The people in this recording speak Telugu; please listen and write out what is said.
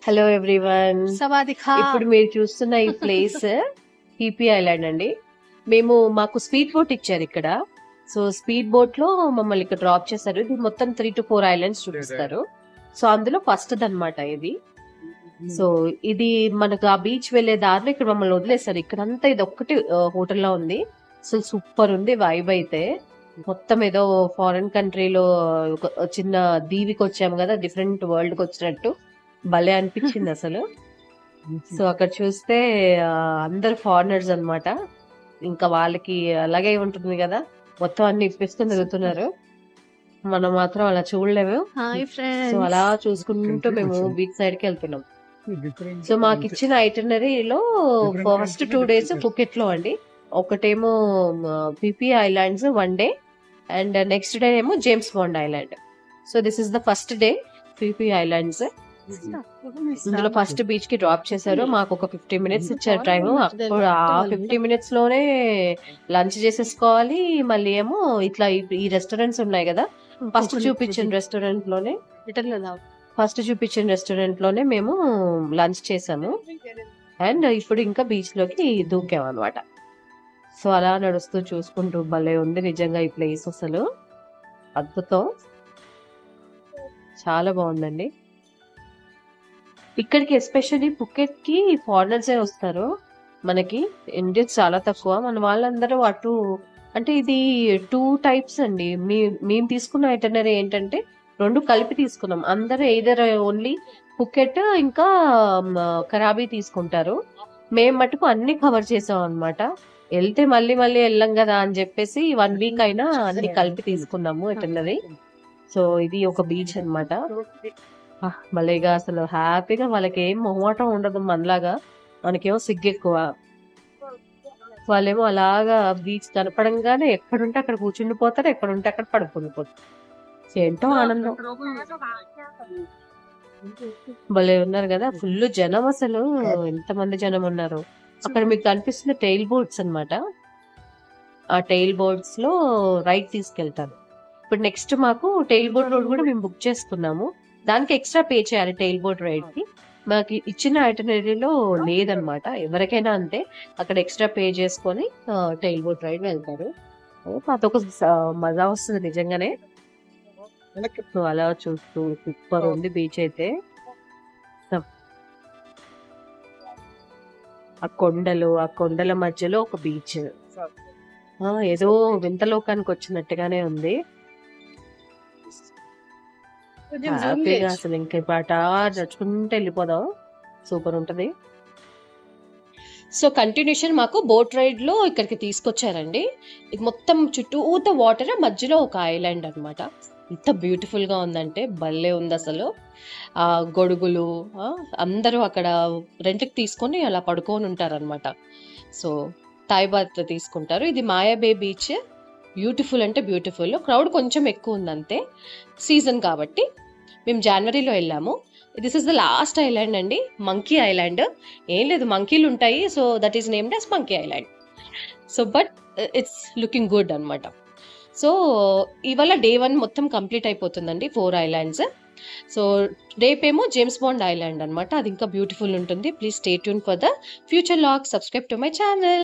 Hello everyone. సవాదిఖా. ఇప్పుడు మీరు చూస్తున్న ఈ ప్లేస్ పీపీ ఐలాండ్ అండి. మాకు స్పీడ్ బోట్ ఇచ్చారు ఇక్కడ. సో స్పీడ్ బోట్ లో మమ్మల్ని ఇక్కడ డ్రాప్ చేశారు. ఇది మొత్తం 3 to 4 ఐలాండ్స్ చూపిస్తారు. సో అందులో ఫస్ట్ దన్నమాట ఇది. సో ఇది మనకు ఆ బీచ్ వెళ్లే దారిలో ఇక్కడ మమ్మల్ని వదిలేస్తారు. ఇక్కడంతా ఇది ఒక్కటి హోటల్ లో ఉంది. సో సూపర్ ఉంది వైబ్ అయితే. మొత్తం ఏదో ఫారెన్ కంట్రీలో ఒక చిన్న దీవికి వచ్చాము కదా, డిఫరెంట్ వరల్డ్ కి వచ్చినట్టు భలే అనిపించింది అసలు. సో అక్కడ చూస్తే అందరు ఫారినర్స్ అన్నమాట. ఇంకా వాళ్ళకి అలాగే ఉంటుంది కదా, మొత్తం అన్ని ఇప్పిస్తూ తిరుగుతున్నారు. మనం మాత్రం అలా చూడలేము. Hi so friends. అలా చూసుకుంటూ మేము బీచ్ సైడ్ కి వెళ్తున్నాం. సో మాకు ఇచ్చిన ఐటనరీలో ఫస్ట్ 2 days పుకెట్ లో అండి. ఒకటేమో Phi Phi islands 1 day and next day ఏమో James Bond island. So this is the first day Phi Phi islands. ఇందులో ఫస్ట్ బీచ్ కి డ్రాప్ చేశారు. మాకు ఒక 50 minutes ఇచ్చారు టైం. అప్పుడు ఆ 50 minutes లోనే లంచ్ చేసేసుకోవాలి. మళ్ళీ ఏమో ఇట్లా ఈ రెస్టారెంట్స్ ఉన్నాయి కదా, ఫస్ట్ చూపించిన రెస్టారెంట్ లోనే మేము లంచ్ చేసాము. అండ్ ఇప్పుడు ఇంకా బీచ్ లోకి దూకాం అనమాట. సో అలా నడుస్తూ చూసుకుంటూ భలే ఉంది నిజంగా ఈ ప్లేస్. అసలు అద్భుతం, చాలా బాగుందండి. ఇక్కడికి ఎస్పెషల్లీ పుకెట్ కి ఫారినర్స్ వస్తారు. మనకి ఇండియన్స్ చాలా తక్కువ. మన వాళ్ళందరూ అటు అంటే ఇది 2 types అండి. మేము తీసుకున్న ఐటనరీ ఏంటంటే 2 కలిపి తీసుకున్నాం. అందరూ ఎయిదర్ ఓన్లీ పుకెట్ ఇంకా కరాబీ తీసుకుంటారు. మేము మటుకు అన్ని కవర్ చేసాం అనమాట. వెళ్తే మళ్ళీ వెళ్ళం కదా అని చెప్పేసి 1 week అయినా అన్ని కలిపి తీసుకున్నాము ఐటనరీ. సో ఇది ఒక బీచ్ అనమాట. భలేగా అసలు హ్యాపీగా, వాళ్ళకి ఏం మొహమాటం ఉండదు మనలాగా. మనకేమో సిగ్గు ఎక్కువ. వాళ్ళేమో అలాగా బీచ్ కనపడంగానే ఎక్కడుంటే అక్కడ కూర్చుండిపోతారు, ఎక్కడుంటే అక్కడ పడుకుండిపోతారు. ఏంటో ఆనందం. భలే ఉన్నారు కదా, ఫుల్ జనం. అసలు ఎంతమంది జనం ఉన్నారు. అక్కడ మీకు కనిపిస్తున్న టైల్ బోట్స్ అన్నమాట. ఆ టైల్ బోట్స్ లో రైడ్ తీసుకెళ్తారు. ఇప్పుడు నెక్స్ట్ మాకు టైల్ బోట్ రోడ్ కూడా మేము బుక్ చేసుకున్నాము. దానికి ఎక్స్ట్రా పే చేయాలి టైల్ బోట్ రైడ్ కి. మాకు ఇచ్చిన ఐటనరీలో లేదనమాట. ఎవరికైనా అంతే, అక్కడ ఎక్స్ట్రా పే చేసుకొని టైల్ బోట్ రైడ్ వెళ్తారు. అదొక మజా వస్తుంది నిజంగానే. అలా చూస్తూ సూపర్ ఉంది బీచ్ అయితే. ఆ కొండల మధ్యలో ఒక బీచ్. ఏదో వింత లోకానికి వచ్చినట్టుగానే ఉంది. హ్యాపీగా అసలు ఇంకా పాట నడుచుకుంటూ వెళ్ళిపోదాం. సూపర్ ఉంటది. సో కంటిన్యూషన్ మాకు బోట్ రైడ్ లో ఇక్కడికి తీసుకొచ్చారండి. ఇది మొత్తం చుట్టూత వాటర్, మధ్యలో ఒక ఐలాండ్ అనమాట. ఎంత బ్యూటిఫుల్ గా ఉందంటే భలే ఉంది అసలు. ఆ గొడుగులు అందరూ అక్కడ రెంట్కి తీసుకొని అలా పడుకొని ఉంటారనమాట. సో థాయ్ బాత్ తీసుకుంటారు. ఇది మాయా బే బీచ్. బ్యూటిఫుల్ అంటే బ్యూటిఫుల్. క్రౌడ్ కొంచెం ఎక్కువ ఉంది అంతే, సీజన్ కాబట్టి. మేము జనవరిలో వెళ్ళాము. This is the last island అండి, మంకీ ఐలాండ్. ఏం లేదు, మంకీలు ఉంటాయి. So that is named as monkey island. So but it's looking good అనమాట. సో ఇవాళ డే 1 మొత్తం కంప్లీట్ అయిపోతుందండి, 4 ఐలాండ్స్. సో రేపేమో జేమ్స్ బాండ్ ఐలాండ్ అనమాట. అది ఇంకా బ్యూటిఫుల్ ఉంటుంది. Please stay tune for the future log. Subscribe to my channel.